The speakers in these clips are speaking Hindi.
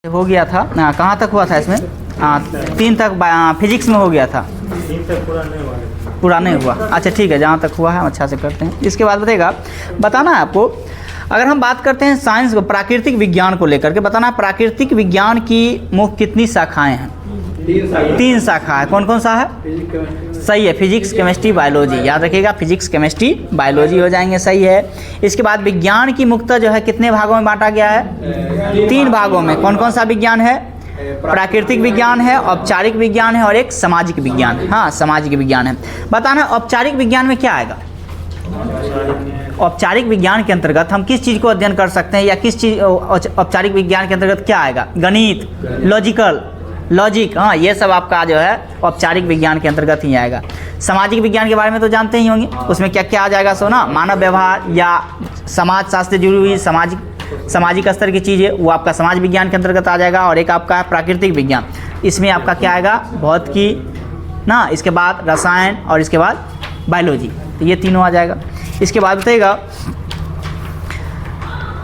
हो गया था। कहाँ तक हुआ था इसमें? 3 तक फिजिक्स में हो गया था। 3 तक पूरा नहीं हुआ। अच्छा ठीक है, जहाँ तक हुआ है अच्छा से करते हैं। इसके बाद बताना है आपको, अगर हम बात करते हैं साइंस को, प्राकृतिक विज्ञान को लेकर के बताना है, प्राकृतिक विज्ञान की मुख्य कितनी शाखाएं हैं? 3 शाखा है। कौन कौन सा है? सही है, फिजिक्स, केमिस्ट्री, बायोलॉजी। याद रखिएगा, फिजिक्स, केमिस्ट्री, बायोलॉजी हो जाएंगे। सही है। इसके बाद विज्ञान की मुख्यतः जो है कितने भागों में बांटा गया है? 3 भागों में। कौन कौन सा विज्ञान है? प्राकृतिक विज्ञान है, औपचारिक विज्ञान है और एक सामाजिक विज्ञान। हाँ, सामाजिक विज्ञान है। बताना औपचारिक विज्ञान में क्या आएगा? औपचारिक विज्ञान के अंतर्गत हम किस चीज़ को अध्ययन कर सकते हैं, या किस चीज़ औपचारिक विज्ञान के अंतर्गत क्या आएगा? गणित, लॉजिक, हाँ, ये सब आपका जो है औपचारिक विज्ञान के अंतर्गत ही आएगा। सामाजिक विज्ञान के बारे में तो जानते ही होंगे, उसमें क्या क्या आ जाएगा? सोना, मानव व्यवहार या समाज शास्त्र जुड़ी हुई सामाजिक स्तर की चीज़ें, वो आपका समाज विज्ञान के अंतर्गत आ जाएगा। और एक आपका है प्राकृतिक विज्ञान, इसमें आपका क्या आएगा? भौतिकी ना, इसके बाद रसायन और इसके बाद बायोलॉजी, तो ये तीनों आ जाएगा। इसके बाद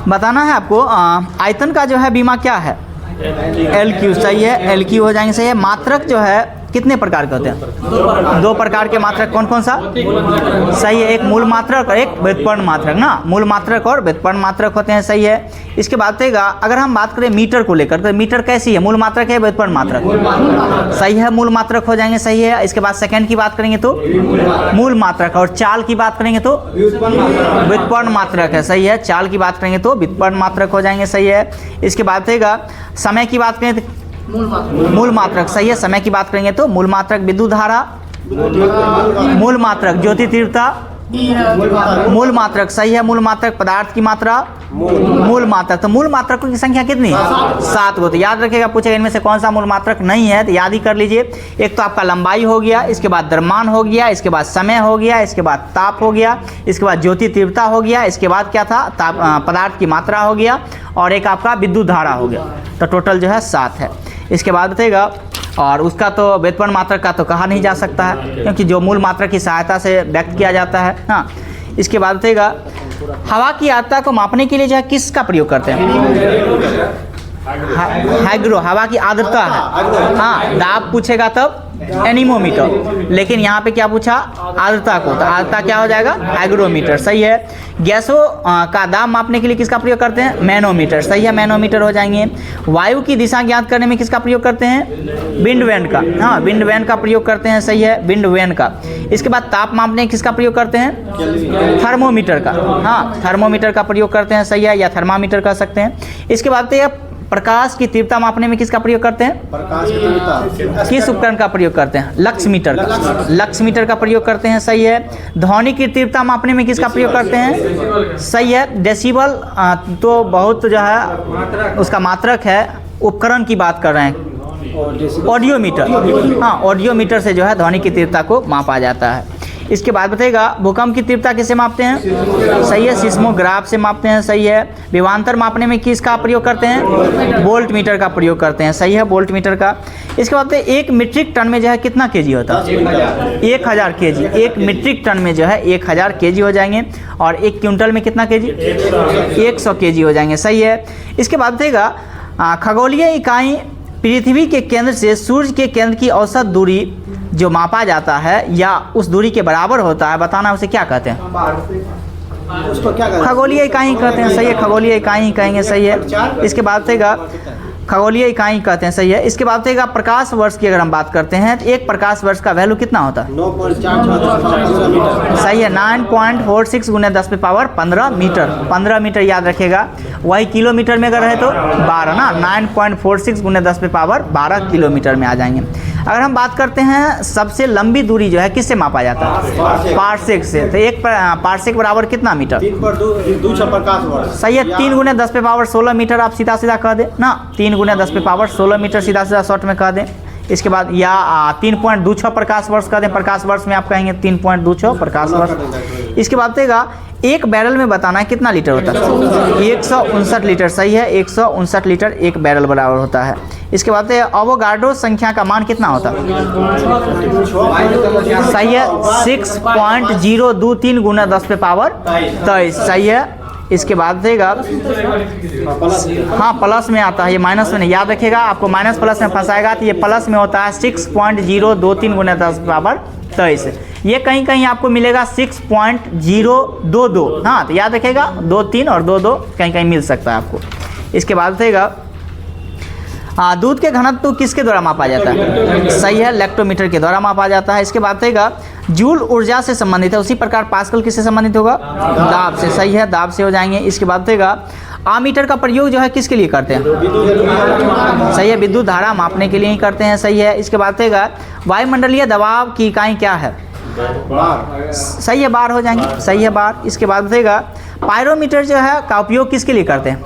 बताना है आपको आयतन का जो है बीमा क्या है? LQ। सही है, LQ हो जाएंगे। सही है। मात्रक जो है कितने प्रकार के होते हैं? 2 प्रकार के मात्रक। कौन कौन सा? सही है, एक मूल मात्रक और एक व्युत्पन्न मात्रक ना, मूल मात्रक और व्युत्पन्न मात्रक होते हैं। सही है। इसके बाद अगर हम बात करें मीटर को लेकर, तो मीटर कैसी है? मूल मात्रक है, व्युत्पन्न मात्रक? सही है, मूल मात्रक हो जाएंगे। सही है। इसके बाद सेकंड की बात करेंगे तो मूल मात्रक, और चाल की बात करेंगे तो व्युत्पन्न मात्रक है। सही है। चाल की बात करेंगे तो व्युत्पन्न मात्रक हो जाएंगे। सही है। इसके बाद समय की बात करें तो मूल मात्रक। सही है। समय की बात करेंगे तो मूल मात्रक विद्युत धारा, मूल मात्रक ज्योति तीव्रता, मूल मात्रक। सही है। मूल मात्रक पदार्थ की मात्रा, मूल मात्रक। तो मूल मात्रकों की संख्या कितनी है? 7 को। तो याद रखिएगा, पूछेगा इनमें से कौन सा मूल मात्रक नहीं है, तो याद ही कर लीजिए। एक तो आपका लंबाई हो गया, इसके बाद द्रव्यमान हो गया, इसके बाद समय हो गया, इसके बाद ताप हो गया, इसके बाद ज्योति तीव्रता हो गया, इसके बाद क्या था? पदार्थ की मात्रा हो गया, और एक आपका विद्युत धारा हो गया। तो टोटल जो है 7 है। इसके बाद और उसका तो व्युत्पन्न मात्रक का तो कहा नहीं जा सकता है, क्योंकि जो मूल मात्रक की सहायता से व्यक्त किया जाता है। हाँ, इसके बाद हवा की आर्द्रता को मापने के लिए जो है किसका प्रयोग करते हैं? हाइग्रो, हवा की आर्द्रता है। हाँ, दाब पूछेगा तब एनीमोमीटर, लेकिन यहाँ पे क्या पूछा? आर्द्रता को, तो आर्द्रता क्या हो जाएगा? हाइग्रोमीटर। सही है। गैसों का दाब मापने के लिए किसका प्रयोग करते हैं? मैनोमीटर। सही है, मैनोमीटर हो जाएंगे। वायु की दिशा ज्ञात करने में किसका प्रयोग करते हैं? विंड वैन का। हाँ, विंड वैन का प्रयोग करते हैं। सही है, विंड वैन का। इसके बाद ताप मापने किसका प्रयोग करते हैं? थर्मोमीटर का। हाँ, थर्मोमीटर का प्रयोग करते हैं। सही है, या थर्मामीटर कह सकते हैं। इसके बाद प्रकाश की तीव्रता मापने में किसका प्रयोग करते हैं? प्रकाश की तीव्रता किस उपकरण का प्रयोग करते हैं? लक्समीटर का। लक्समीटर का प्रयोग करते हैं। सही है। ध्वनि की तीव्रता मापने में किसका प्रयोग करते हैं? सही है, डेसिबल। तो बहुत जो है उसका मात्रक है, उपकरण की बात कर रहे हैं, ऑडियोमीटर। हाँ, ऑडियोमीटर से जो है ध्वनि की तीव्रता को मापा जाता है। इसके बाद भूकंप की तीव्रता किससे मापते हैं? सही है, सिस्मोग्राफ से मापते हैं। सही है। विभवांतर मापने में किसका प्रयोग करते हैं? वोल्ट मीटर का प्रयोग करते हैं। सही है, वोल्ट मीटर का। इसके बाद 1 मीट्रिक टन में जो है कितना केजी होता है? 1000 केजी। 1 मीट्रिक टन में जो है 1000 केजी हो जाएंगे, और 1 क्विंटल में कितना केजी? 100 केजी हो जाएंगे। सही है। इसके बाद खगोलीय इकाई पृथ्वी के केंद्र से सूर्य के केंद्र की औसत दूरी जो मापा जाता है या उस दूरी के बराबर होता है, बताना उसे क्या कहते हैं? उसको क्या कहते हैं? खगोलीय इकाई कहते हैं। सही है, खगोलीय इकाई कहेंगे। सही है। इसके बाद खगोलीय इकाई कहते हैं। सही है। इसके बाद प्रकाश वर्ष की अगर हम बात करते हैं, तो 1 प्रकाश वर्ष का वैल्यू कितना होता है? 9.4 सही है, 9.46 × 10⁻15 मीटर। 15 मीटर याद रखिएगा। वही किलोमीटर में अगर है तो 12 ना, 9.46 × 10⁻12 किलोमीटर में आ जाएंगे। अगर हम बात करते हैं सबसे लंबी दूरी जो है किससे मापा जाता है? पार्सेक से। तो 1 पार्सेक बराबर कितना मीटर? 3 प्रकाश वर्ष। सही है, 3 × 10⁻16 मीटर आप सीधा सीधा कह दें ना, 3 × 10⁻16 मीटर सीधा सीधा शॉर्ट में कह दें। इसके बाद या 3.26 प्रकाश वर्ष कह दें। प्रकाश वर्ष में आप कहेंगे 3.26 प्रकाश वर्ष। इसके बाद 1 बैरल में बताना है कितना लीटर होता है? 159 लीटर। सही है, 159 लीटर 1 बैरल बराबर होता है। इसके बाद अवोगाड्रो संख्या का मान कितना होता है? सही है, 6.023 × 10⁻23। सही है, इसके बाद देगा प्लस हाँ प्लस में आता है, ये माइनस में नहीं। याद रखिएगा, आपको माइनस प्लस में फंसाएगा तो ये प्लस में होता है 6.023 × 10⁻23। ये कहीं कहीं आपको मिलेगा 6.022। हाँ तो याद रखिएगा 2 3 और 2 2 कहीं कहीं मिल सकता है आपको। इसके बाद देगा दूध के घनत्व किसके द्वारा मापा जाता है? सही है, लैक्टोमीटर के द्वारा मापा जाता है। इसके बाद देगा जूल ऊर्जा से संबंधित है, उसी प्रकार पास्कल किससे संबंधित होगा? दाब से। सही है, दाब से हो जाएंगे। इसके बाद देगा आमीटर का प्रयोग जो है किसके लिए करते हैं? सही है, विद्युत धारा मापने के लिए ही करते हैं। सही है। इसके बाद देगा वायुमंडलीय दबाव की इकाई क्या है? सही है, बार हो जाएंगे। सही है, बार। इसके बाद देगा पायरोमीटर जो है का उपयोग किसके लिए करते हैं?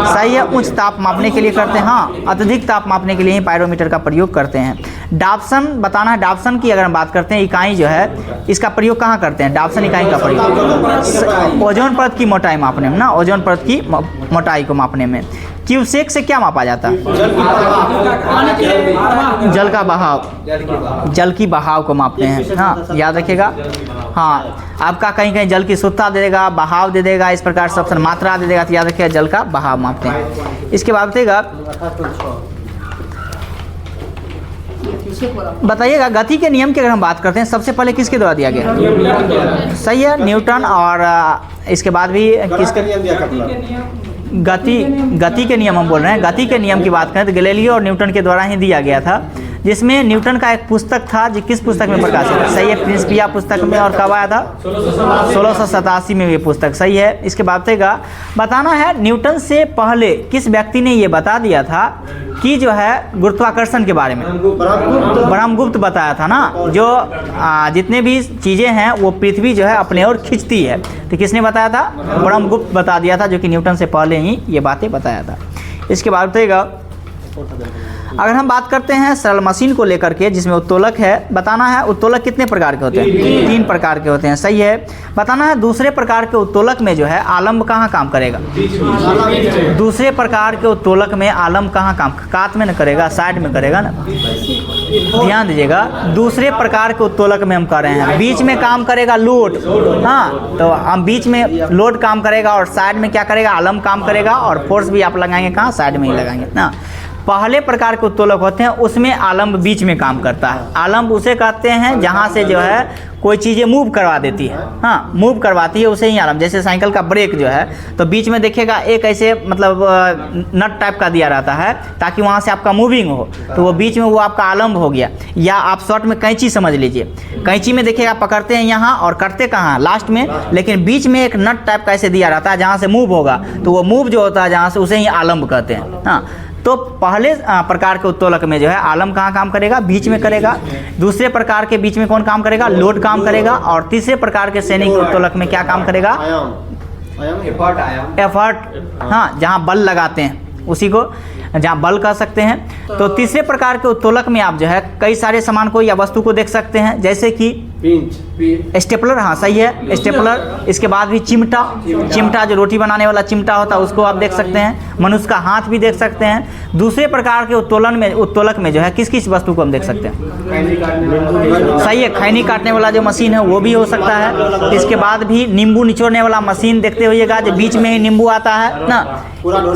सही है, उच्च ताप मापने के लिए करते हैं। हाँ, अत्यधिक ताप मापने के लिए ही पायरोमीटर का प्रयोग करते हैं। डाप्सन बताना है, डाप्सन की अगर हम बात करते हैं इकाई जो है इसका प्रयोग कहाँ करते हैं? डाप्सन इकाई का प्रयोग ओजोन परत की मोटाई मापने में ना, ओजोन परत की मोटाई को मापने में। क्यूसेक से क्या मापा जाता है? जल का बहाव, जल की बहाव को मापते हैं। हाँ याद रखिएगा। हाँ, आपका कहीं कहीं जल की शुद्धता दे देगा, बहाव दे देगा, इस प्रकार सब मात्रा दे देगा, तो याद रखिएगा जल का बहाव मापते हैं। इसके बाद बताइएगा बताइएगा गति के नियम की अगर हम बात करते हैं सबसे पहले किसके द्वारा दिया गया? सही है, न्यूटन। और इसके बाद भी किसके नियम दिया कपलर? गति के नियम हम बोल रहे हैं। गति के नियम की बात करें तो गैलीलियो और न्यूटन के द्वारा ही दिया गया था, जिसमें न्यूटन का एक पुस्तक था जो किस पुस्तक में प्रकाशित है? सही है, प्रिंसिपिया पुस्तक में। और कब आया था? 1687 में ये पुस्तक। सही है। इसके बाद देगा बताना है न्यूटन से पहले किस व्यक्ति ने ये बता दिया था कि जो है गुरुत्वाकर्षण के बारे में? ब्रह्मगुप्त बताया था ना, जो जितने भी चीज़ें हैं वो पृथ्वी जो है अपने ओर खींचती है, तो किसने बताया था? ब्रह्मगुप्त बता दिया था, जो कि न्यूटन से पहले ही ये बातें बताया था। इसके बाद बताइएगा अगर हम बात करते हैं सरल मशीन को लेकर के जिसमें उत्तोलक है, बताना है उत्तोलक कितने प्रकार के होते हैं? 3 प्रकार के होते हैं। सही है। बताना है दूसरे प्रकार के उत्तोलक में जो है आलम्ब कहाँ काम करेगा? दूसरे प्रकार के उत्तोलक में आलम्ब कहाँ काम? कात में न करेगा, साइड में करेगा ना। ध्यान दीजिएगा, दूसरे प्रकार के उत्तोलक में हम कर रहे हैं, बीच में काम करेगा लोड। हाँ, तो हम बीच में लोड काम करेगा और साइड में क्या करेगा? आलम्ब काम करेगा। और फोर्स भी आप लगाएंगे कहाँ? साइड में ही लगाएंगे ना। पहले प्रकार के उत्तोलक होते हैं उसमें आलम्ब बीच में काम करता है। आलम्ब उसे कहते हैं जहाँ से जो है कोई चीज़ें मूव करवा देती है। हाँ, मूव करवाती है उसे ही आलम्ब। जैसे साइकिल का ब्रेक जो है तो बीच में देखिएगा एक ऐसे मतलब नट टाइप का दिया रहता है ताकि वहाँ से आपका मूविंग हो, तो वो बीच में वो आपका आलम्ब हो गया। या आप शॉर्ट में कैंची समझ लीजिए, कैंची में देखिएगा पकड़ते हैं यहाँ और करते कहाँ? लास्ट में, लेकिन बीच में एक नट टाइप का ऐसे दिया रहता है जहाँ से मूव होगा, तो वो मूव जो होता है जहाँ से उसे ही आलम्ब कहते हैं। हाँ, तो पहले प्रकार के उत्तोलक में जो है आलम्ब कहाँ काम करेगा? बीच में करेगा। दूसरे प्रकार के बीच में कौन काम करेगा? लोड काम करेगा। और तीसरे प्रकार के सैनिक उत्तोलक में क्या काम करेगा? एफर्ट। हाँ, जहाँ बल लगाते हैं उसी को जहाँ बल कह सकते हैं। तो तीसरे प्रकार के उत्तोलक में आप जो है कई सारे सामान को या वस्तु को देख सकते हैं, जैसे कि स्टेपलर। हाँ सही है, स्टेपलर। इसके बाद भी चिमटा, चिमटा जो रोटी बनाने वाला चिमटा होता है उसको आप देख सकते हैं। मनुष्य का हाथ भी देख सकते हैं। दूसरे प्रकार के उत्तोलक में जो है किस किस वस्तु को हम देख सकते हैं? सही है, खैनी काटने वाला जो मशीन है वो भी हो सकता है। इसके बाद भी नींबू निचोड़ने वाला मशीन देखते होइएगा, जो बीच में ही नींबू आता है ना,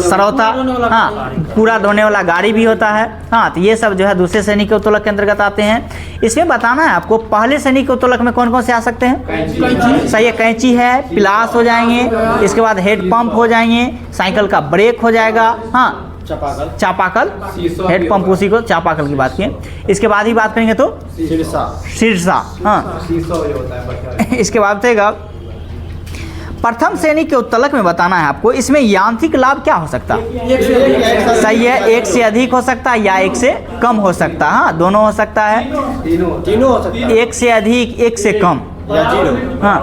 सरौता। हाँ, कूड़ा धोने वाला गाड़ी भी होता है। हाँ, तो ये सब जो है दूसरे श्रेणी के उत्तोलक के अंतर्गत आते हैं। इसमें बताना है आपको पहले श्रेणी के उत्तोलक में कौन कौन से आ सकते हैं? सही है, कैंची है, पिलास हो जाएंगे, इसके बाद हेड पंप हो जाएंगे, साइकिल का ब्रेक हो जाएगा। हाँ, चापाकल, हेड पंप, उसी को चापाकल की बात किए। इसके बाद ही बात करेंगे तो सिरसा। हाँ, इसके बाद बताइएगा प्रथम श्रेणी के उत्तोलक में बताना है आपको, इसमें यांत्रिक लाभ क्या हो सकता है? सही है, एक से अधिक हो सकता है या एक से कम हो सकता है। हाँ, दोनों हो सकता है, तीनों हो सकता है। एक से अधिक, एक से कम, हाँ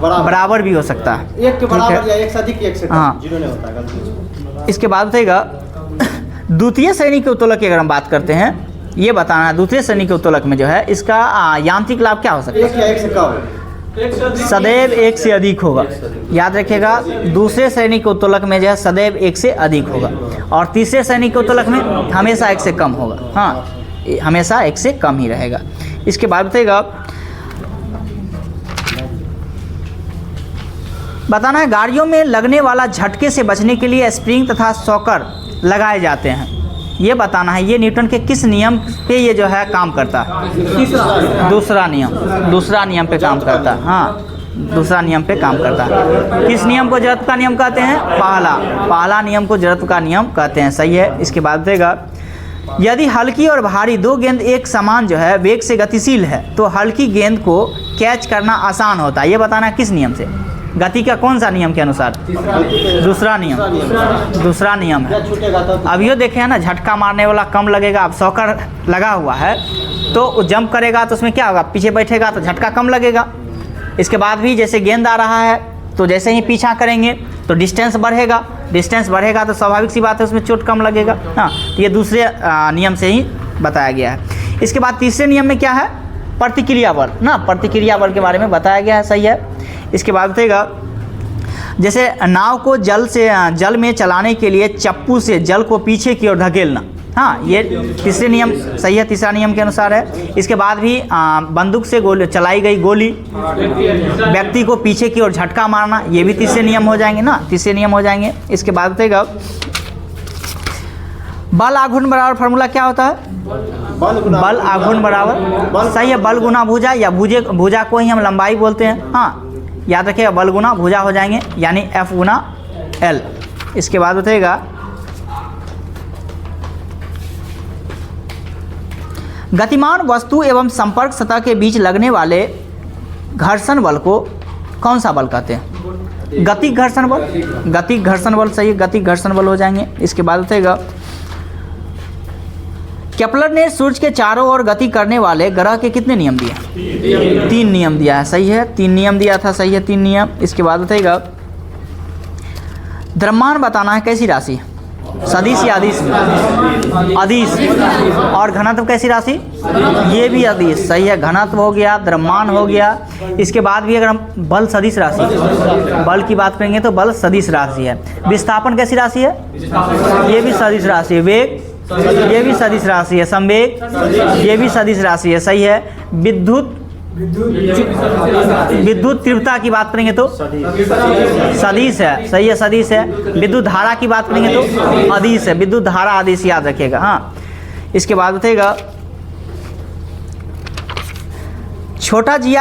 बराबर भी हो सकता है। एक के बराबर या एक से अधिक, एक से कम। हाँ, जीरो नहीं होता है, गलती। इसके बाद बताइएगा द्वितीय श्रेणी के उत्तोलक की अगर हम बात करते हैं, ये बताना है द्वितीय श्रेणी के उत्तोलक में जो है इसका यांत्रिक लाभ क्या हो सकता है? एक या एक से कम, सदैव एक से अधिक होगा। याद रखिएगा, दूसरे श्रेणी के उत्तोलक में जो है सदैव एक से अधिक होगा, और तीसरे श्रेणी के उत्तोलक में हमेशा एक से कम होगा। हाँ, हमेशा एक से कम ही रहेगा। इसके बाद बताइएगा बताना है गाड़ियों में लगने वाला झटके से बचने के लिए स्प्रिंग तथा शॉकर लगाए जाते हैं। ये बताना है ये न्यूटन के किस नियम पे ये जो है काम करता है। दूसरा नियम पे काम करता है। हाँ, दूसरा नियम पे काम करता है। किस नियम को जड़त्व का नियम कहते हैं? पहला नियम को जड़त्व का नियम कहते हैं। सही है। इसके बाद देगा यदि हल्की और भारी दो गेंद एक समान जो है वेग से गतिशील है तो हल्की गेंद को कैच करना आसान होता है। ये बताना किस नियम से? गति का कौन सा नियम के अनुसार? दूसरा नियम है। अब ये देखे हैं ना, झटका मारने वाला कम लगेगा। अब सॉकर लगा हुआ है तो जंप करेगा तो उसमें क्या होगा? पीछे बैठेगा तो झटका कम लगेगा। इसके बाद भी जैसे गेंद आ रहा है तो जैसे ही पीछा करेंगे तो डिस्टेंस बढ़ेगा तो स्वाभाविक सी बात है उसमें चोट कम लगेगा। हाँ, तो ये दूसरे नियम से ही बताया गया है। इसके बाद तीसरे नियम में क्या है? प्रतिक्रिया बल ना, प्रतिक्रिया बल के बारे में बताया गया है। सही है। इसके बाद बताएगा जैसे नाव को जल में चलाने के लिए चप्पू से जल को पीछे की ओर धकेलना। हाँ, ये तीसरे नियम सही है, तीसरा नियम के अनुसार है। इसके बाद भी बंदूक से चलाई गई गोली व्यक्ति को पीछे की ओर झटका मारना, ये भी तीसरे नियम हो जाएंगे ना, तीसरे नियम हो जाएंगे। इसके बाद बताएगा बल आघूर्ण बराबर फार्मूला क्या होता है? बल आघूर्ण बराबर सही है बल गुना भुजा, या भुजा को ही हम लंबाई बोलते हैं। हाँ, याद रखिएगा बल गुना भुजा हो जाएंगे, यानी F गुना L। इसके बाद बताएगा गतिमान वस्तु एवं संपर्क सतह के बीच लगने वाले घर्षण बल को कौन सा बल कहते हैं? गतिक घर्षण बल सही है, गतिक घर्षण बल हो जाएंगे। इसके बाद बताएगा केपलर ने सूर्य के चारों ओर गति करने वाले ग्रह के कितने नियम दिए? 3 नियम दिया है। सही है, 3 नियम दिया था। सही है, 3 नियम। इसके बाद बताइएगा द्रव्यमान बताना है कैसी राशि? सदिश या अदिश? अदिश। और घनत्व कैसी राशि? ये भी अदिश। सही है, घनत्व हो गया, द्रव्यमान हो गया। इसके बाद भी अगर हम बल सदिश राशि, बल की बात करेंगे तो बल सदिश राशि है। विस्थापन कैसी राशि है? ये भी सदिश राशि है। वेग ये भी सदिश राशि है। संवेग ये भी सदिश राशि है। सही है। विद्युत तीव्रता की बात करेंगे तो सदिश है। सही है, सदिश है। विद्युत धारा की बात करेंगे तो अदिश है। विद्युत धारा अदिश याद रखिएगा। हाँ, इसके बाद बताइएगा छोटा जी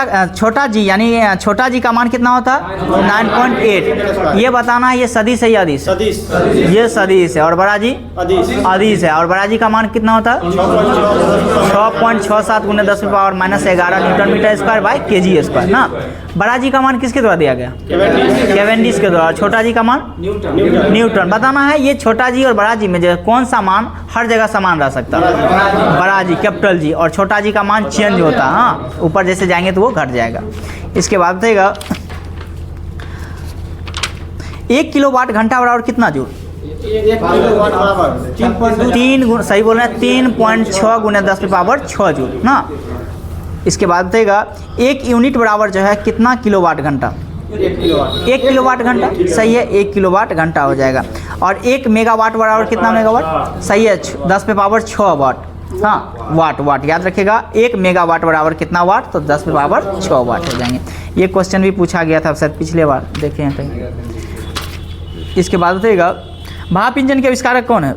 यानी छोटा जी का मान कितना होता है? 9.8। ये बताना है ये सदिश है या अदिश? ये सदिश है। और बड़ा जी? अदिश है। और बड़ा जी का मान कितना होता है? 6.67 × 10⁻⁻11 newton metre square by kg square ना। बड़ा जी का मान किसके द्वारा दिया गया? कैवेंडिश के द्वारा। छोटा जी का मान? न्यूटन। बताना है ये छोटा जी और बड़ा जी में जो कौन सा मान हर जगह समान रह सकता है? बड़ा जी, कैपिटल जी। और छोटा जी का मान चेंज होता है। हाँ, ऊपर जैसे जाएंगे तो वो घट जाएगा। इसके बाद बताइएगा 1 किलोवाट घंटा बराबर कितना जूल? 3 सही बोल रहे हैं, 3.6 × 10⁻6 जूल ना। इसके बाद बताइएगा 1 यूनिट बराबर जो है कितना किलोवाट घंटा? 1 किलोवाट घंटा। सही है, 1 किलोवाट घंटा हो जाएगा। और 1 मेगावाट बराबर कितना मेगावाट? सही है, 10⁻6 वाट। हाँ, वाट याद रखिएगा। 1 मेगावाट बराबर कितना वाट? तो 10⁻6 वाट हो जाएंगे। ये क्वेश्चन भी पूछा गया था शायद पिछले बार, देखे हैं कहीं। इसके बाद बताइएगा भाप इंजन के आविष्कारक कौन है?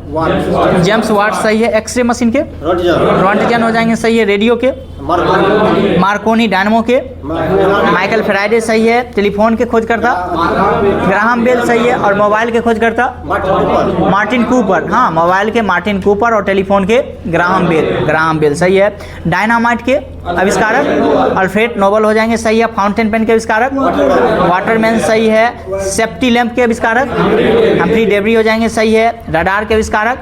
James Watt. सही है। एक्सरे मशीन के? रॉन्टगन हो जाएंगे। सही है। रेडियो के? मार्कोनी। डायनमो के? Michael Faraday. सही है। टेलीफोन के खोजकर्ता? Graham Bell. सही है। और मोबाइल के खोजकर्ता? Martin Cooper. हाँ, मोबाइल के मार्टिन कूपर और टेलीफोन के ग्राहम बेल। सही है। डायनामाइट के आविष्कारक? अल्फ्रेड नोबल हो जाएंगे। सही है। फाउंटेन पेन के आविष्कारक? वाटरमैन। सही है। सेफ्टी लैंप के आविष्कारक? हम्फ्री डेवी हो जाएंगे। सही है। रडार के आविष्कारक?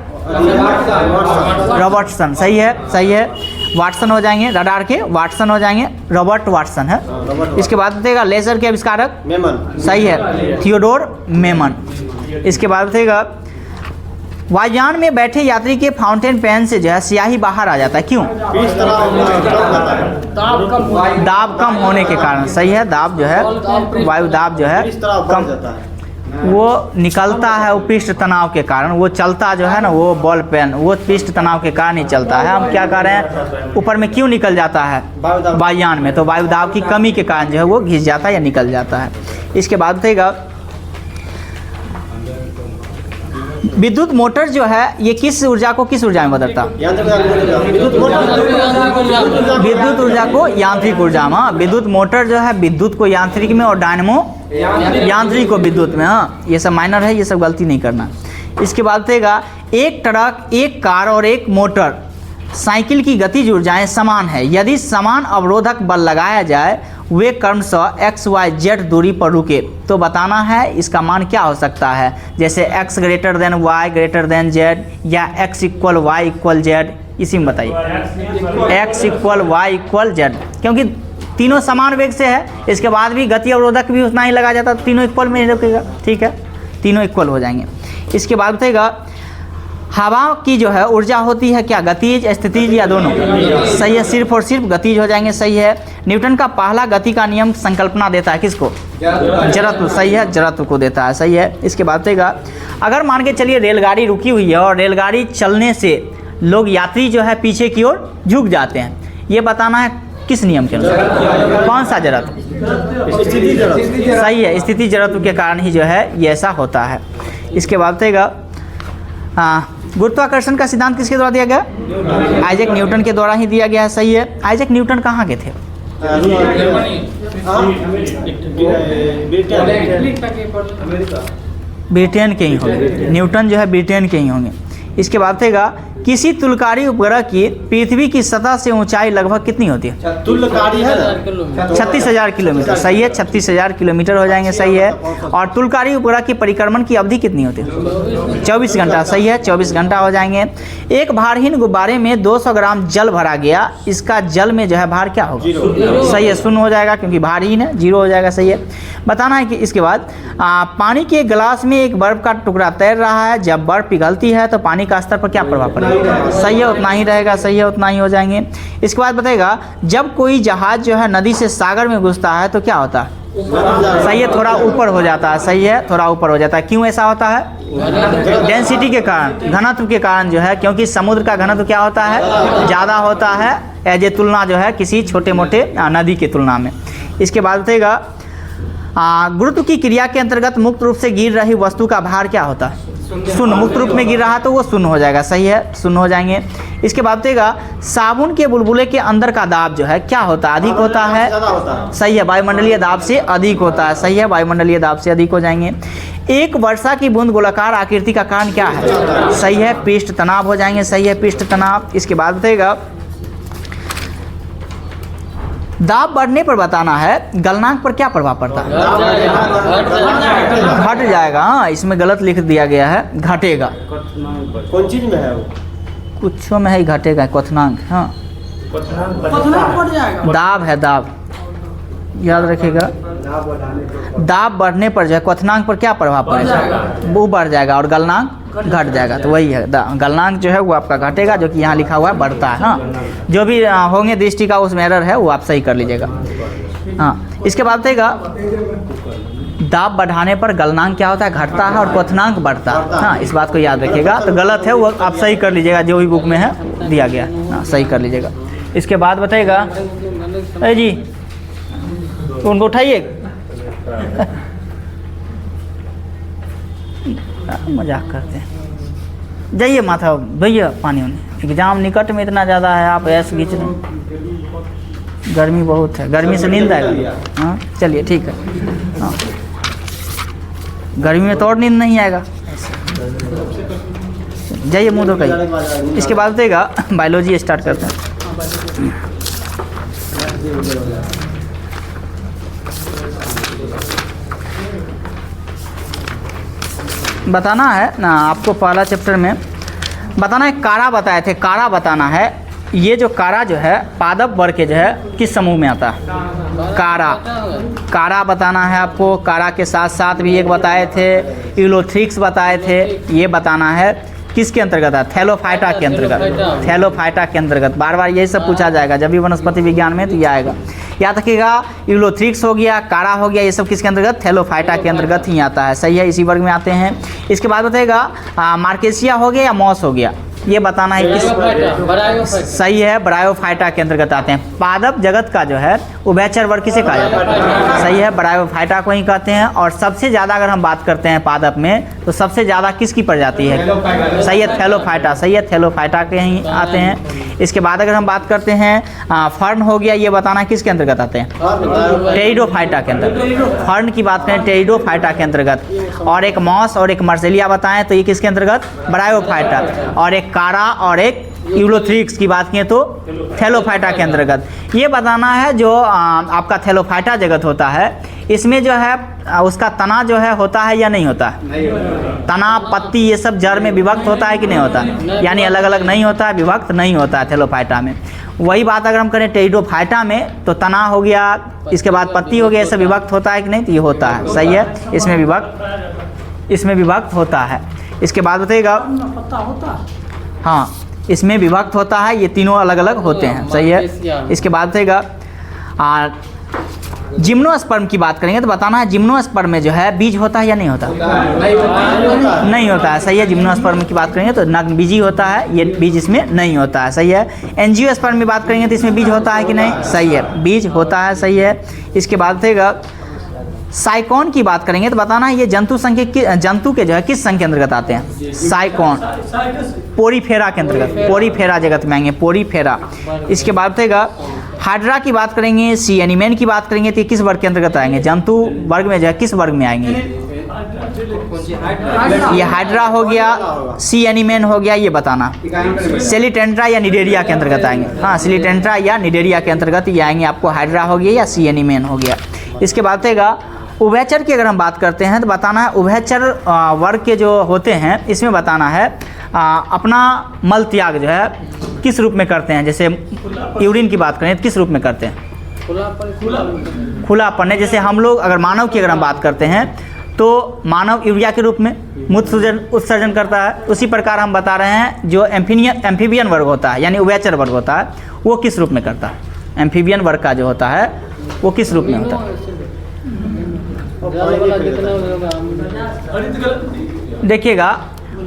रॉबर्टसन। सही है। वाटसन हो जाएंगे। रडार के वाटसन हो जाएंगे। रॉबर्ट वाटसन है। इसके बाद बताइएगा लेजर के आविष्कारक? मेमन। सही है, थियोडोर मेमन। इसके बाद बताइएगा वायुयान में बैठे यात्री के फाउंटेन पेन से जो है स्याही बाहर आ जाता है, क्यों? दाब कम होने के कारण। सही है, दाब जो है वायु दाब जो है कम। वो निकलता है वो पृष्ठ तनाव के कारण, वो चलता जो है ना वो बॉल पेन वो पृष्ठ तनाव के कारण ही चलता है। हम क्या कर रहे हैं, ऊपर में क्यों निकल जाता है वायुयान में, तो वायु दाब की कमी के कारण जो है वो घिस जाता है या निकल जाता है। इसके बाद बताइएगा विद्युत मोटर जो है ये किस ऊर्जा को किस ऊर्जा में बदलता है? विद्युत ऊर्जा को यांत्रिक ऊर्जा में। हाँ, विद्युत मोटर जो है विद्युत को यांत्रिक में और डायनेमो यांत्रिक को विद्युत में। हाँ, ये सब माइनर है, ये सब गलती नहीं करना। इसके बाद बताइएगा एक ट्रक, एक कार और एक मोटर साइकिल की गतिज ऊर्जाएं समान है। यदि समान अवरोधक बल लगाया जाए वे क्रमशः एक्स वाई जेड दूरी पर रुके तो बताना है इसका मान क्या हो सकता है। जैसे x greater than y greater than z या x equal y equal z, इसी में बताइए x equal y equal z, क्योंकि तीनों समान वेग से है। इसके बाद भी गति अवरोधक भी उतना ही लगा जाता, तीनों इक्वल में रुकेगा। ठीक है, तीनों इक्वल हो जाएंगे। इसके बाद बताइएगा हवा की जो है ऊर्जा होती है क्या, गतिज स्थितिज या दोनों? सही है, सिर्फ और सिर्फ गतिज हो जाएंगे। सही है। न्यूटन का पहला गति का नियम संकल्पना देता है किसको? जड़त्व। सही है, जड़त्व को देता है। सही है। इसके बाद बताइएगा अगर मान के चलिए रेलगाड़ी रुकी हुई है और रेलगाड़ी चलने से लोग यात्री जो है पीछे की ओर झुक जाते हैं, ये बताना है किस नियम के अनुसार? कौन सा जड़त्व? सही है, स्थिति जड़त्व के कारण ही जो है ये ऐसा होता है। इसके बाद बताइएगा गुरुत्वाकर्षण का सिद्धांत किसके द्वारा दिया गया? आइजैक न्यूटन के द्वारा ही दिया गया है। सही है। आइजैक न्यूटन कहाँ के थे? ब्रिटेन के ही होंगे। न्यूटन जो है ब्रिटेन के ही होंगे। इसके बाद बताइएगा किसी तुलकारी उपग्रह की पृथ्वी की सतह से ऊंचाई लगभग कितनी होती है? तुलकारी है 36,000 किलोमीटर। सही है, 36,000 किलोमीटर हो जाएंगे। सही है। और तुलकारी उपग्रह की परिक्रमण की अवधि कितनी होती है? 24 घंटा। सही है, 24 घंटा हो जाएंगे। एक भारहीन गुब्बारे में 200 ग्राम जल भरा गया, इसका जल में जो है भार क्या होगा? सही है, शून्य हो जाएगा क्योंकि भारहीन है, 0 हो जाएगा। सही है। बताना है कि इसके बाद पानी के गिलास में एक बर्फ का टुकड़ा तैर रहा है, जब बर्फ पिघलती है तो पानी का स्तर पर क्या प्रभाव पड़ेगा? सही है, उतना ही रहेगा। सही है, उतना ही हो जाएंगे। इसके बाद बताइएगा जब कोई जहाज जो है नदी से सागर में घुसता है तो क्या होता है? सही है, थोड़ा ऊपर हो जाता है। सही है, थोड़ा ऊपर हो जाता है। क्यों ऐसा होता है? डेंसिटी के कारण, घनत्व के कारण जो है, क्योंकि समुद्र का घनत्व क्या होता है? ज़्यादा होता है एज ए तुलना जो है किसी छोटे मोटे नदी की तुलना में। इसके बाद बताइएगा गुरुत्व की क्रिया के अंतर्गत मुक्त रूप से गिर रही वस्तु का भार क्या होता है? शून्य। मुक्त रूप में गिर रहा तो वो शून्य हो जाएगा। सही है, शून्य हो जाएंगे। इसके बाद बताइएगा साबुन के बुलबुले के अंदर का दाब जो है क्या होता है? अधिक होता है। सही है, वायुमंडलीय दाब से अधिक होता है। सही है, वायुमंडलीय दाब से अधिक हो जाएंगे। एक वर्षा की बूंद गोलाकार आकृति का कारण क्या है? सही है, पृष्ठ तनाव हो जाएंगे। सही है, पृष्ठ तनाव। इसके बाद बताइएगा दाब बढ़ने पर बताना है गलनांक पर क्या प्रभाव पड़ता है? घट जाएगा। हाँ, इसमें गलत लिख दिया गया है, घटेगा। कौन चीज में है वो? कुछों में ही घटेगा क्वथनांक। हाँ, दाब है, दाब याद रखिएगा। दाब बढ़ने पर जो है क्वथनांक पर क्या प्रभाव पड़ेगा? वो बढ़ जाएगा और गलनांक घट जाएगा। तो वही है, गलनांक जो है वो आपका घटेगा, जो कि यहाँ लिखा हुआ है बढ़ता है। हाँ, जो भी होंगे दृष्टि का उसमें एरर है वो आप सही कर लीजिएगा। हाँ, इसके बाद बताइएगा दाब बढ़ाने पर गलनांक क्या होता है? घटता है और क्वथनांक बढ़ता है। हाँ, इस बात को याद रखिएगा। तो गलत है वो आप सही कर लीजिएगा, जो भी बुक में है दिया गया। हाँ, सही कर लीजिएगा। इसके बाद बताइएगा अरे जी उनको उठाइए। मजाक करते हैं। जाइए माथा भैया पानी होने, एग्जाम निकट में इतना ज़्यादा है, आप ऐसे खींच रहे। गर्मी बहुत है, गर्मी से नींद आएगा। हाँ, चलिए ठीक है। हाँ, गर्मी में तो और नींद नहीं आएगा। जाइए मुँह धो कहिए। इसके बाद देगा बायोलॉजी स्टार्ट करते हैं। बताना है ना आपको पहला चैप्टर में बताना है कारा बताए थे। कारा बताना है, ये जो कारा जो है पादप वर्ग के जो है किस समूह में आता है? कारा। कारा बताना है आपको। कारा के साथ साथ भी एक बताए थे यूलोथ्रिक्स बताए थे। ये बताना है किसके अंतर्गत है? थैलोफाइटा के अंतर्गत। थैलोफाइटा के अंतर्गत। बार बार यही सब पूछा जाएगा जब भी वनस्पति विज्ञान में, तो ये आएगा। याद रखिएगा यूलोथ्रिक्स हो गया, कारा हो गया, ये सब किसके अंतर्गत? थैलोफाइटा के अंतर्गत ही आता है। सही है, इसी वर्ग में आते हैं। इसके बाद बताइएगा मार्केसिया हो गया या मॉस हो गया, ये बताना है किस। सही है, ब्रायोफाइटा के अंतर्गत आते हैं। पादप जगत का जो है उभयचर वर्ग किसे कहा जाता है? सही है, ब्रायोफाइटा को ही कहते हैं। और सबसे ज़्यादा अगर हम बात करते हैं पादप में तो सबसे ज़्यादा किसकी प्रजाति है? सही है, थैलोफाइटा। सही है, थैलोफाइटा के ही आते हैं। इसके बाद अगर हम बात करते हैं फर्न हो गया, ये बताना किसके अंतर्गत आते हैं? टेरिडोफाइटा के अंतर्गत। फर्न की बात करें टेरिडोफाइटा के अंतर्गत। और एक मॉस और एक मर्सेलिया बताएं तो ये किसके अंतर्गत? ब्रायोफाइटा। और एक कारा और एक यूलोथ्रिक्स की बात किए तो थैलोफाइटा के अंतर्गत। ये बताना है जो आपका थैलोफाइटा जगत होता है, इसमें जो है उसका तना जो है होता है या नहीं होता है? तना, पत्ती, ये सब जड़ में विभक्त होता है कि नहीं होता? यानी अलग अलग नहीं होता है, विभक्त नहीं होता है थैलोफाइटा में। वही बात अगर हम करें टेरिडोफाइटा में तो तना हो गया, इसके बाद पत्ती हो गया, ये सब विभक्त होता है कि नहीं? तो ये होता है। सही है, इसमें विभक्त होता है। इसके बाद बताइएगा हाँ, इसमें विभक्त होता है, ये तीनों अलग अलग होते हैं। सही है। इसके बाद बताइएगा जिम्नोस्पर्म की बात करेंगे तो बताना है जिम्नोस्पर्म में जो है बीज होता है या नहीं होता? नहीं होता है। सही है, जिम्नोस्पर्म की बात करेंगे तो नग्न बीजी होता है, ये बीज इसमें नहीं होता है। सही है। एंजियोस्पर्म की बात करेंगे तो इसमें बीज होता है कि नहीं? सही है, बीज होता है। सही है। इसके बाद बताइएगा साइकॉन की बात करेंगे तो बताना है ये जंतु के जो है किस संघ के अंतर्गत आते हैं? साइकॉन पोरीफेरा के अंतर्गत, पोरीफेरा जगत में आएंगे, पोरीफेरा। इसके बाद बताइएगा हाइड्रा की बात करेंगे, सी एनिमेन की बात करेंगे तो ये किस वर्ग के अंतर्गत आएंगे? जंतु वर्ग में जो है किस वर्ग में आएंगे? ये हाइड्रा हो गया, सी एनिमेन हो गया, ये बताना। सेलिटेंट्रा या निडेरिया के अंतर्गत आएंगे। हाँ, सेलिटेंट्रा या निडेरिया के अंतर्गत ये आएंगे आपको, हाइड्रा हो गया या सी एनिमेन हो गया। इसके बाद बताइएगा उभयचर की अगर हम बात करते हैं तो बताना है उभयचर वर्ग के जो होते हैं इसमें बताना है अपना मल त्याग जो है किस रूप में करते हैं? जैसे यूरिन की बात करें तो किस रूप में करते हैं? खुला पन्ने। जैसे हम लोग अगर मानव की अगर हम बात करते हैं तो मानव यूरिया के रूप में मूत्र उत्सर्जन करता है। उसी प्रकार हम बता रहे हैं जो एम्फीबियन वर्ग होता है यानी उभयचर वर्ग होता है वो किस रूप में करता है? एम्फीबियन वर्ग का जो होता है वो किस रूप में होता है? देखिएगा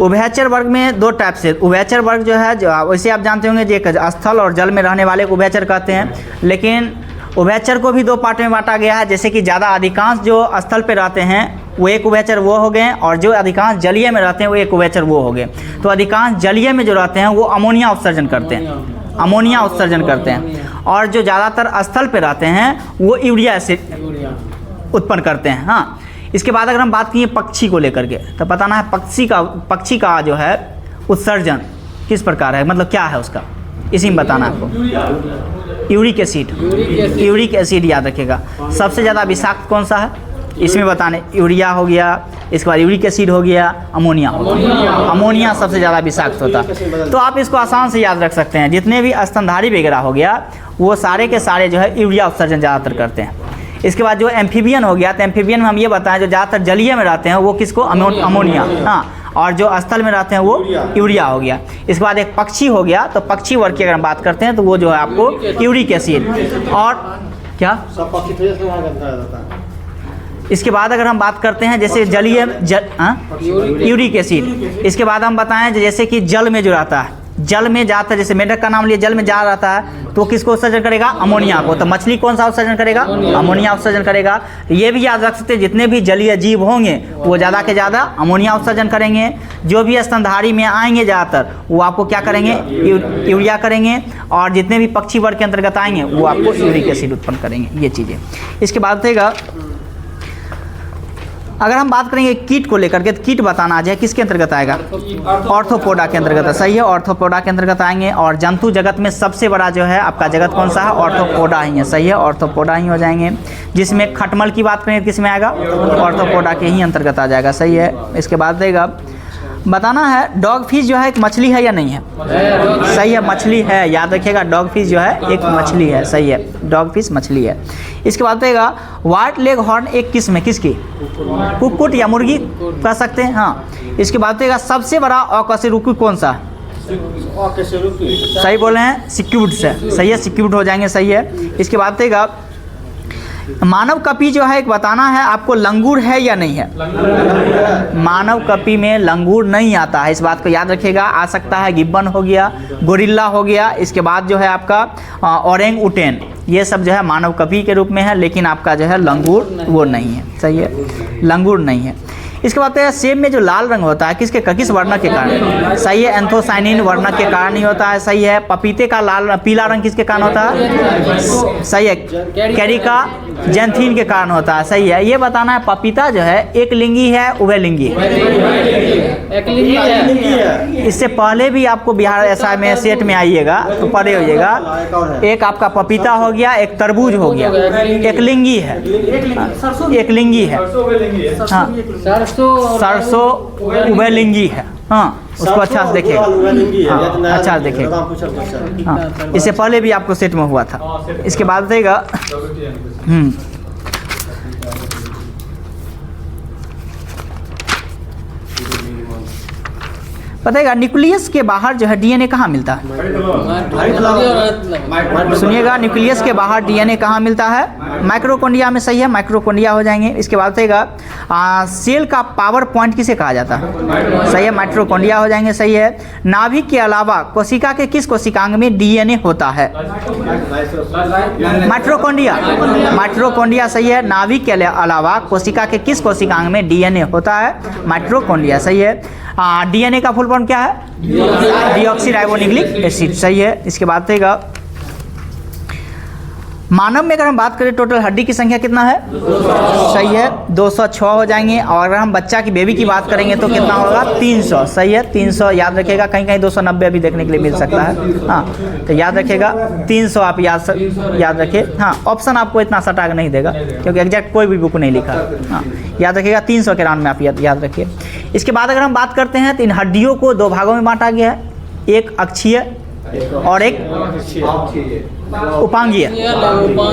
उभयचर वर्ग में दो टाइप से उभयचर वर्ग जो है, जो वैसे आप जानते होंगे जो स्थल और जल में रहने वाले को उभयचर कहते हैं, लेकिन उभयचर को भी दो पार्ट में बांटा गया है। जैसे कि ज़्यादा अधिकांश जो स्थल पे रहते हैं वो एक उभयचर वो हो गए, और जो अधिकांश जलीय में रहते हैं वो एक उभयचर वो हो गए। तो अधिकांश जलीय में जो रहते हैं वो अमोनिया उत्सर्जन करते हैं, अमोनिया उत्सर्जन करते हैं, और जो ज़्यादातर स्थल पे रहते हैं वो यूरिया एसिड उत्पन्न करते हैं। हाँ, इसके बाद अगर हम बात किए पक्षी को लेकर के तो बताना है पक्षी का जो है उत्सर्जन किस प्रकार है, मतलब क्या है उसका, इसी में बताना है आपको। यूरिक एसिड, यूरिक एसिड याद रखिएगा। सबसे ज़्यादा विषाक्त कौन सा है इसमें बताने? यूरिया हो गया, इसके बाद यूरिक एसिड हो गया, अमोनिया हो गया। अमोनिया सबसे ज़्यादा विषाक्त होता है। तो आप इसको आसान से याद रख सकते हैं, जितने भी स्तनधारी वगैरह हो गया वो सारे के सारे जो है यूरिया उत्सर्जन ज़्यादातर करते हैं। इसके बाद जो एम्फीबियन हो गया, तो एम्फीबियन में हम ये बताएं जो ज़्यादातर जलीय में रहते हैं वो किसको? अमोनिया। हाँ, और जो स्थल में रहते हैं वो यूरिया हो गया। इसके बाद एक पक्षी हो गया, तो पक्षी वर्ग की अगर हम बात करते हैं तो वो जो है आपको यूरिक एसिड। और क्या इसके बाद अगर हम बात करते हैं जैसे जलीय यूरिक एसिड। इसके बाद हम बताएं जैसे कि जल में जो रहता है, जल में जाता है, जैसे मेढक का नाम लिए जल में जा रहता है तो किसको उत्सर्जन करेगा? अमोनिया को। तो मछली कौन सा उत्सर्जन करेगा? अमोनिया उत्सर्जन करेगा। ये भी याद रख सकते हैं जितने भी जलीय जीव होंगे वो ज़्यादा के ज़्यादा अमोनिया उत्सर्जन करेंगे। जो भी स्तनधारी में आएंगे ज़्यादातर वो आपको क्या करेंगे? यूरिया करेंगे। और जितने भी पक्षी वर्ग के अंतर्गत आएंगे वो आपको यूरिक एसिड उत्पन्न करेंगे। ये चीज़ें इसके बाद बताइएगा अगर हम बात करेंगे कीट को लेकर के तो कीट बताना आ जाए किसके अंतर्गत आएगा? ऑर्थोपोडा के अंतर्गत है। सही है, ऑर्थोपोडा के अंतर्गत आएंगे। और जंतु जगत में सबसे बड़ा जो है आपका जगत कौन सा है? ऑर्थोपोडा ही है। सही है, ऑर्थोपोडा ही हो जाएंगे। जिसमें खटमल की बात करें किस में आएगा? ऑर्थोपोडा के ही अंतर्गत आ जाएगा। सही है। इसके बाद देगा बताना है डॉग फिश जो है एक मछली है या नहीं है? सही है, मछली है। याद रखिएगा डॉग फिश जो है एक मछली है। सही है, डॉग फिश मछली है। इसके बाद देगा व्हाइट लेग हॉर्न एक किस्म है किसकी? कुक्कुट या मुर्गी कह सकते हैं। हाँ, इसके बाद देगा सबसे बड़ा अकशेरुकी कौन सा? सही बोले हैं, सिक्यूट से। सही है, सिक्यूट हो जाएंगे। सही है। इसके बाद देगा मानव कपी जो है एक बताना है आपको, लंगूर है या नहीं है? मानव कपी में लंगूर नहीं आता है, इस बात को याद रखिएगा। आ सकता है गिब्बन हो गया, गोरिल्ला हो गया, इसके बाद जो है आपका ओरेंग उटेन, ये सब जो है मानव कपी के रूप में है, लेकिन आपका जो है लंगूर वो नहीं है। सही है, लंगूर नहीं है। इसके बाद है सेब में जो लाल रंग होता है किसके किस वर्णक के कारण? सही है, एंथोसाइनिन वर्णक के कारण ही होता है। सही है। पपीते का पीला रंग किसके कारण होता है? सही है, कैरिका जैंथीन के कारण होता है। सही है। ये बताना है पपीता जो है एक लिंगी है उभयलिंगी? इससे पहले भी आपको बिहार एसआई में सेट में आइएगा तो पढ़े होइएगा। एक आपका पपीता हो गया, एक तरबूज हो गया, एक लिंगी है, एक लिंगी है। हाँ, सरसों उभयलिंगी है। हाँ, उसको अच्छा से देखिएगा। हाँ, अच्छा से देखिएगा। हाँ, इससे पहले भी आपको सेट में हुआ था। इसके बाद देगा बताइएगा न्यूक्लियस के बाहर जो है डीएनए कहाँ मिलता है? सुनिएगा, न्यूक्लियस के बाहर डीएनए कहाँ मिलता है? माइक्रोकोंडिया में। सही है, माइक्रोकोंडिया हो जाएंगे। इसके बाद बताइएगा सेल का पावर पॉइंट किसे कहा जाता है? सही है, माइक्रोकोंडिया हो जाएंगे। सही है। नाभिक के अलावा कोशिका के किस कोशिकांग में डीएनए होता है? माइक्रोकोंडिया। माइक्रोकोंडिया सही है। नाभिक के अलावा कोशिका के किस कोशिकांग में डीएनए होता है? माइक्रोकोंडिया। सही है। डीएनए का फुल फॉर्म क्या है? Deoxyribonucleic acid. सही है। इसके बाद देगा मानव में अगर हम बात करें टोटल हड्डी की संख्या कितना है? सही है, 206 हो जाएंगे। और अगर हम बच्चा की बेबी की बात करेंगे तो कितना होगा? 300। सही है, 300 याद रखिएगा। कहीं कहीं 290 भी देखने के लिए मिल सकता है। हाँ, तो याद रखिएगा 300 आप याद रखिए। हाँ, ऑप्शन आपको इतना सटाक नहीं देगा क्योंकि एग्जैक्ट कोई भी बुक नहीं लिखा। हाँ, याद रखिएगा 300 के राउंड में आप याद रखिए। इसके बाद अगर हम बात करते हैं तो इन हड्डियों को दो भागों में बांटा गया है, एक अक्षीय और एक उपांगीय।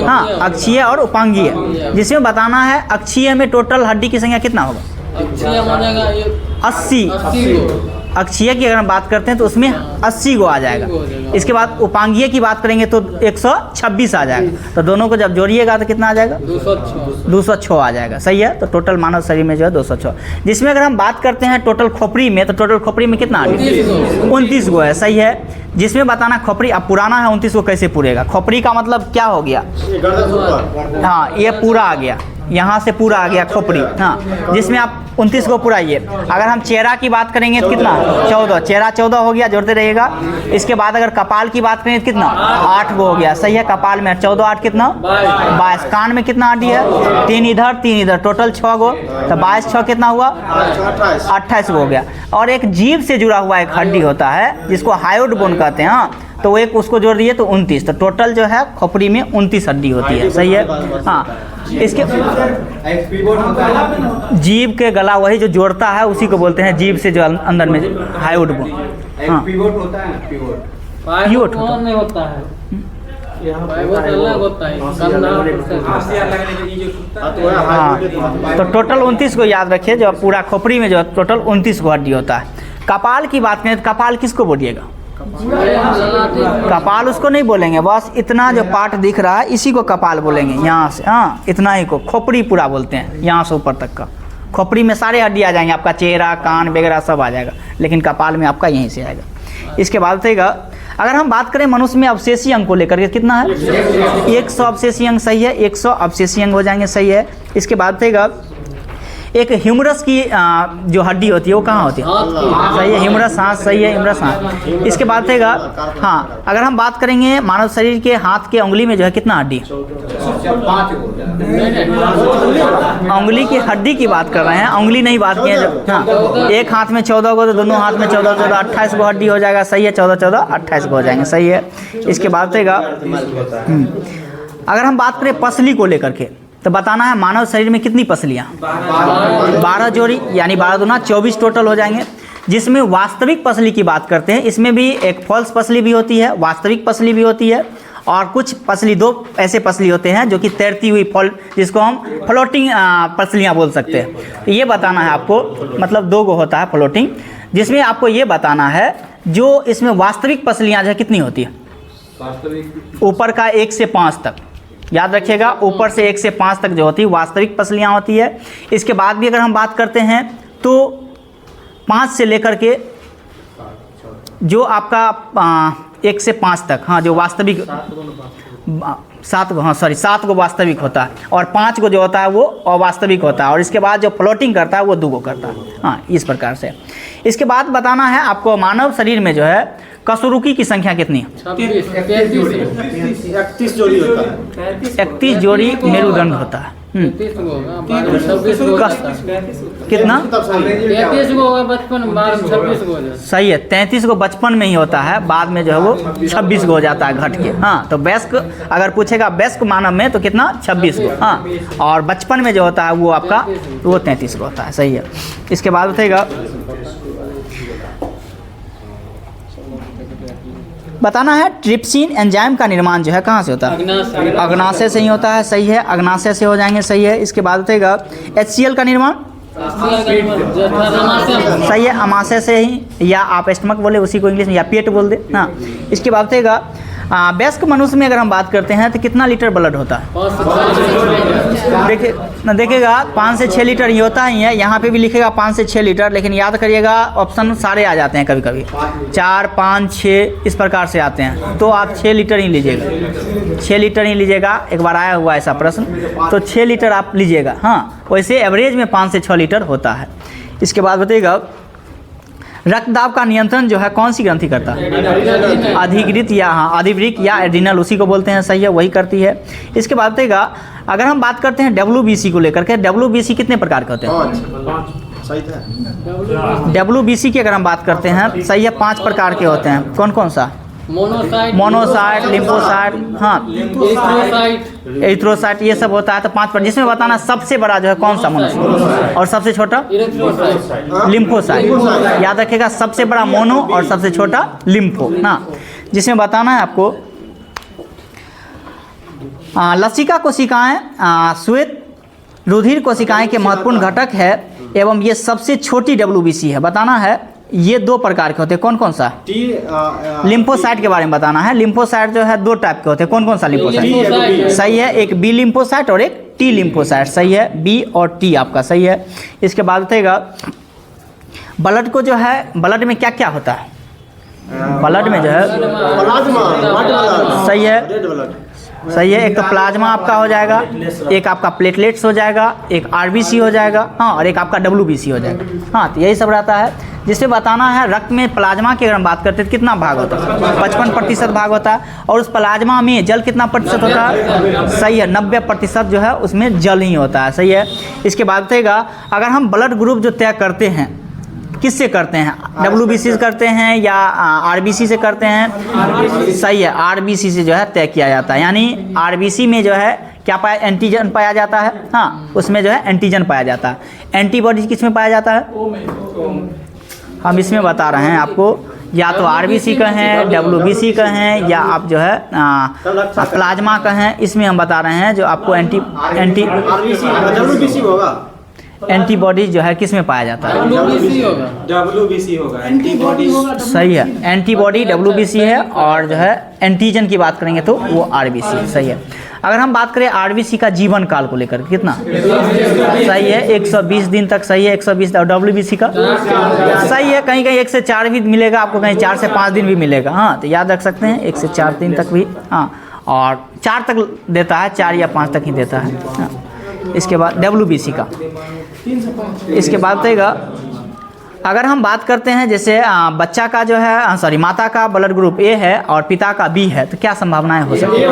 हाँ, अक्षीय और उपांगीय, जिसमें बताना है अक्षीय में टोटल हड्डी की संख्या कितना होगा? 80। अक्षीय की अगर हम बात करते हैं तो उसमें 80 गो आ जाएगा। इसके बाद उपांगीय की बात करेंगे तो 126 आ जाएगा। तो दोनों को जब जोड़िएगा तो कितना आ जाएगा? 206 आ जाएगा। सही है। तो टोटल मानव शरीर में जो है 206, जिसमें अगर हम बात करते हैं टोटल खोपड़ी में तो टोटल खोपड़ी में कितना? 29 गो है। सही है। जिसमें बताना खोपड़ी अब पुराना है, 29 को कैसे पूरेगा? खोपड़ी का मतलब क्या हो गया? हाँ, ये पूरा आ गया, यहाँ से पूरा आ गया खोपड़ी। हाँ, जिसमें आप 29 को पुराइए। अगर हम चेहरा की बात करेंगे तो कितना? 14। चेहरा 14 हो गया, जोड़ते रहिएगा। इसके बाद अगर कपाल की बात करें तो कितना? 8 गो हो गया। सही है। कपाल में 14 8 कितना? 22। कान में कितना हड्डी है? 3 इधर 3 इधर, टोटल 6 गो। तो 22 6 कितना हुआ? 28 गो हो गया। और एक जीभ से जुड़ा हुआ एक हड्डी होता है जिसको हायोड बोन कहते हैं। हाँ, तो एक उसको जोड़ दिए तो 29। तो टोटल जो है खोपड़ी में 29 हड्डी होती है। सही है। हाँ, इसके जीभ के गला वही जो जोड़ता है उसी को बोलते हैं जीभ से जो अंदर में हायोड बोन। हाँ, पिवोट होता है। हाँ, तो टोटल 29 को याद रखिए। जो पूरा खोपड़ी में जो टोटल 29 को हड्डी होता है। कपाल की बात करें तो कपाल किसको बोलिएगा? कपाल उसको नहीं बोलेंगे, बस इतना जो पार्ट दिख रहा है इसी को कपाल बोलेंगे। यहाँ से हाँ, इतना ही को खोपड़ी पूरा बोलते हैं, यहाँ से ऊपर तक का। खोपड़ी में सारे हड्डी आ जाएंगे, आपका चेहरा कान वगैरह सब आ जाएगा, लेकिन कपाल में आपका यहीं से आएगा। इसके बाद बताइएगा अगर हम बात करें मनुष्य में अवशेषी अंग को लेकर के कितना है? 100 अवशेषी अंग। सही है, 100 अवशेषी अंग हो जाएंगे। सही है। इसके बाद बताइएगा एक ह्यूमरस की जो हड्डी होती है वो कहाँ होती है? सही है, ह्यूमरस। हाँ, सही है, ह्यूमरस। हाँ, इसके बाद बताइएगा हाँ, अगर हम बात करेंगे मानव शरीर के हाथ के उंगली में जो है कितना हड्डी? उंगली की हड्डी की बात कर रहे हैं, उंगली नहीं बात की है। हाँ, एक हाथ में 14 गो तो दोनों हाथ में 14 14 28 गो हड्डी हो जाएगा। सही है, 14 14 28 गो हो जाएंगे। सही है। इसके बाद बताइएगा अगर हम बात करें पसली को लेकर के तो बताना है मानव शरीर में कितनी पसलियाँ? 12 जोड़ी, यानी 12 दूना 24 टोटल हो जाएंगे। जिसमें वास्तविक पसली की बात करते हैं, इसमें भी एक फॉल्स पसली भी होती है, वास्तविक पसली भी होती है, और कुछ पसली, दो ऐसे पसली होते हैं जो कि तैरती हुई जिसको हम फ्लोटिंग पसलियाँ बोल सकते हैं। ये बताना है आपको, मतलब 2 गो होता है फ्लोटिंग, जिसमें आपको ये बताना है जो इसमें वास्तविक पसलियाँ जो कितनी होती है? ऊपर का 1 से 5 तक, याद रखिएगा, ऊपर से 1 से 5 तक जो होती है वास्तविक पसलियाँ होती है। इसके बाद भी अगर हम बात करते हैं तो 5 से लेकर के जो आपका 1 से 5 तक, हाँ, जो वास्तविक 7 गो वास्तविक होता है और 5 गो जो होता है वो अवास्तविक होता है, और इसके बाद जो फ्लोटिंग करता है वो 2 गो करता है। हाँ, इस प्रकार से। इसके बाद बताना है आपको मानव शरीर में जो है कसुरुकी की संख्या कितनी है? 31 जोड़ी होता है। 31 जोड़ी मेरुदंड होता है। कितना? 33 को होगा बचपन, बाद में 26 को हो जाता है। सही है, 33 को बचपन में ही होता है, बाद में जो है वो 26 को हो जाता है घट के। हाँ, तो वयस्क अगर पूछेगा वयस्क मानव में तो कितना? 26 को। हाँ, और बचपन में जो होता है वो आपका वो 33 को होता है। सही है। इसके बाद बताइएगा, बताना है ट्रिप्सिन एंजाइम का निर्माण जो है कहाँ से होता है? अग्नाशय से ही होता है। सही है, अग्नाशय से हो जाएंगे। सही है। इसके बाद बताइएगा HCl का निर्माण? सही है, अमाशय से ही, या आप स्टमक बोले उसी को इंग्लिश में, या पेट बोल दे। हाँ, इसके बाद बताइएगा वयस्क मनुष्य में अगर हम बात करते हैं तो कितना लीटर ब्लड होता है? देखिएगा 5 से 6 लीटर ही होता ही है। यहाँ पे भी लिखेगा 5 से 6 लीटर, लेकिन याद करिएगा ऑप्शन सारे आ जाते हैं, कभी कभी 4, 5, 6 इस प्रकार से आते हैं, तो आप 6 लीटर ही लीजिएगा। 6 लीटर ही लीजिएगा। एक बार आया हुआ ऐसा प्रश्न, तो 6 लीटर आप लीजिएगा। हाँ, वैसे एवरेज में 5 से 6 लीटर होता है। इसके बाद बताइएगा रक्तदाब का नियंत्रण जो है कौन सी ग्रंथि करता है? अधिकृत या हाँ अधिवृक्क या एड्रिनल, उसी को बोलते हैं। सही है, वही करती है। इसके बाद बताइएगा अगर हम बात करते हैं WBC को लेकर के, WBC कितने प्रकार के होते हैं? सही था। WBC की अगर हम बात करते हैं, सही है, 5 प्रकार के होते हैं। कौन कौन सा? मोनोसाइट, लिम्फोसाइट, हाँ, एरिथ्रोसाइट, ये सब होता है। तो 5 पर, जिसमें बताना सबसे बड़ा जो है कौन सा? मोनोसाइट। और सबसे छोटा? लिम्फोसाइट। याद रखिएगा, सबसे बड़ा मोनो और सबसे छोटा लिम्फो। ना, जिसमें बताना है आपको लसिका कोशिकाएं श्वेत रुधिर कोशिकाएं के महत्वपूर्ण घटक है एवं ये सबसे छोटी WBC है। बताना है ये 2 प्रकार के होते हैं। कौन कौन सा? लिम्फोसाइट के बारे में बताना है। लिम्फोसाइट जो है 2 टाइप के होते हैं। कौन कौन सा लिम्फोसाइट? सही है, एक B लिम्फोसाइट और एक T लिम्फोसाइट। सही है, B और T आपका सही है। इसके बाद बताइएगा ब्लड को जो है, ब्लड में क्या क्या होता है? ब्लड में जो है सही है, सही है, एक तो प्लाज्मा आपका हो जाएगा, एक आपका प्लेटलेट्स हो जाएगा, एक RBC हो जाएगा, हाँ, और एक आपका WBC हो जाएगा। हाँ, तो यही सब रहता है। जिससे बताना है रक्त में प्लाज्मा की अगर हम बात करते हैं तो कितना भाग होता है? 55% भाग होता है। और उस प्लाज्मा में जल कितना प्रतिशत होता है? सही है, 90% जो है उसमें जल ही होता है। सही है। इसके बाद बताइएगा अगर हम ब्लड ग्रुप जो तय करते हैं किससे करते हैं? WBC से करते हैं या RBC से करते हैं? सही है, RBC से जो है तय किया जाता है। यानी RBC में जो है क्या पाया? एंटीजन पाया जाता है। हाँ, उसमें जो है एंटीजन पाया जाता है। एंटीबॉडी किस में पाया जाता है? हम इसमें बता रहे हैं आपको, या तो RBC कहें, WBC कहें, या आप जो है प्लाज्मा कहें, इसमें हम बता रहे हैं जो आपको WBC होगा। एंटीबॉडी जो है किस में पाया जाता है? WBC होगा। एंटीबॉडी सही है, एंटीबॉडी WBC है, और जो है एंटीजन की बात करेंगे तो वो RBC। सही है। अगर हम बात करें RBC का जीवन काल को लेकर कितना? सही है, 120 दिन तक। सही है, 120। और WBC का सही है, कहीं कहीं 1 से 4 भी मिलेगा आपको, कहीं 4 से 5 दिन भी मिलेगा। हाँ, तो याद रख सकते हैं 1 से 4 दिन तक भी, हाँ, और 4 तक देता है, 4 या 5 तक ही देता है। हाँ। इसके बाद WBC का। इसके बाद बताइएगा अगर हम बात करते हैं जैसे बच्चा का जो है सॉरी माता का ब्लड ग्रुप A है और पिता का B है, तो क्या संभावनाएं हो सकती हैं?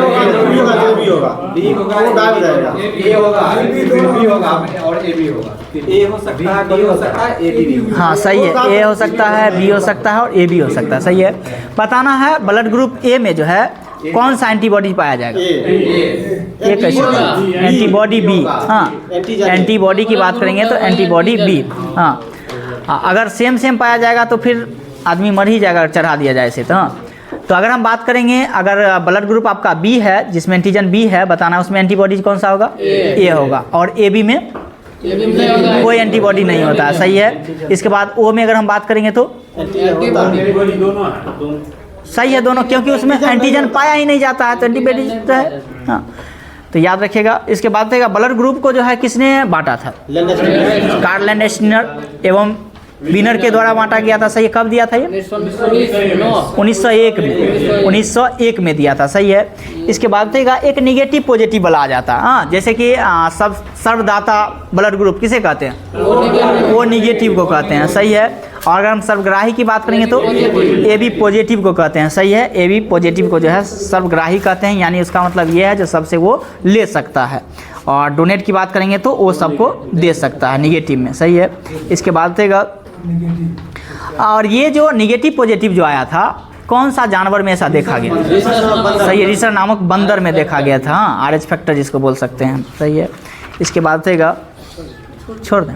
हाँ, सही है, A हो सकता है, B हो सकता है और A भी हो सकता है। सही है। बताना है ब्लड ग्रुप A में जो है कौन सा एंटीबॉडी पाया जाएगा? ये कैसे? Antibody B। हाँ, एंटीबॉडी की बात करेंगे तो एंटीबॉडी B। हाँ, अगर सेम पाया जाएगा तो फिर आदमी मर ही जाएगा, चढ़ा दिया जाए इसे। तो अगर हम बात करेंगे अगर ब्लड ग्रुप आपका B है जिसमें एंटीजन B है, बताना उसमें एंटीबॉडी कौन सा होगा? A होगा। और AB में कोई एंटीबॉडी नहीं होता है। सही है। इसके बाद O में अगर हम बात करेंगे तो सही है, दोनों, क्योंकि उसमें एंटीजन पाया ही नहीं जाता है तो एंटीबॉडी है। हाँ, तो याद रखिएगा। इसके बाद रहेगा ब्लड ग्रुप को जो है किसने बांटा था? कार्ल लैंडस्टीनर एवं विनर के द्वारा बांटा गया था। सही है। कब दिया था ये? 1901 में। 1901 में दिया था। सही है। इसके बाद रहेगा एक निगेटिव पॉजिटिव वाला आ जाता है। हाँ, जैसे कि सब सर्वदाता ब्लड ग्रुप किसे कहते हैं? वो निगेटिव को कहते हैं। सही है। और अगर हम सर्वग्राही की बात करेंगे तो ए बी पॉजिटिव को कहते हैं। सही है। ए बी पॉजिटिव को जो है सर्वग्राही कहते हैं, यानी उसका मतलब ये है जो सबसे वो ले सकता है। और डोनेट की बात करेंगे तो वो सबको दे सकता है निगेटिव में। सही है। इसके बाद रहेगा, और ये जो निगेटिव पॉजिटिव जो आया था कौन सा जानवर में ऐसा देखा गया? सही है। रिसर नामक बंदर में देखा गया था। हाँ, RH फैक्टर जिसको बोल सकते हैं। सही है। इसके बाद रहेगा, छोड़ दें,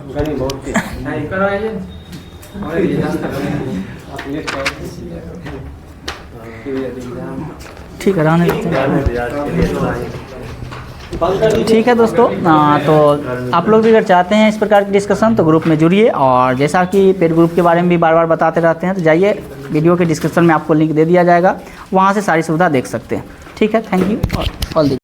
ठीक है, रहने देते हैं। ठीक है दोस्तों, तो आप लोग भी अगर चाहते हैं इस प्रकार की डिस्कशन तो ग्रुप में जुड़िए। और जैसा कि पेड ग्रुप के बारे में भी बार बार बताते रहते हैं, तो जाइए, वीडियो के डिस्क्रिप्शन में आपको लिंक दे दिया जाएगा, वहाँ से सारी सुविधा देख सकते हैं। ठीक है। थैंक यू और ऑल द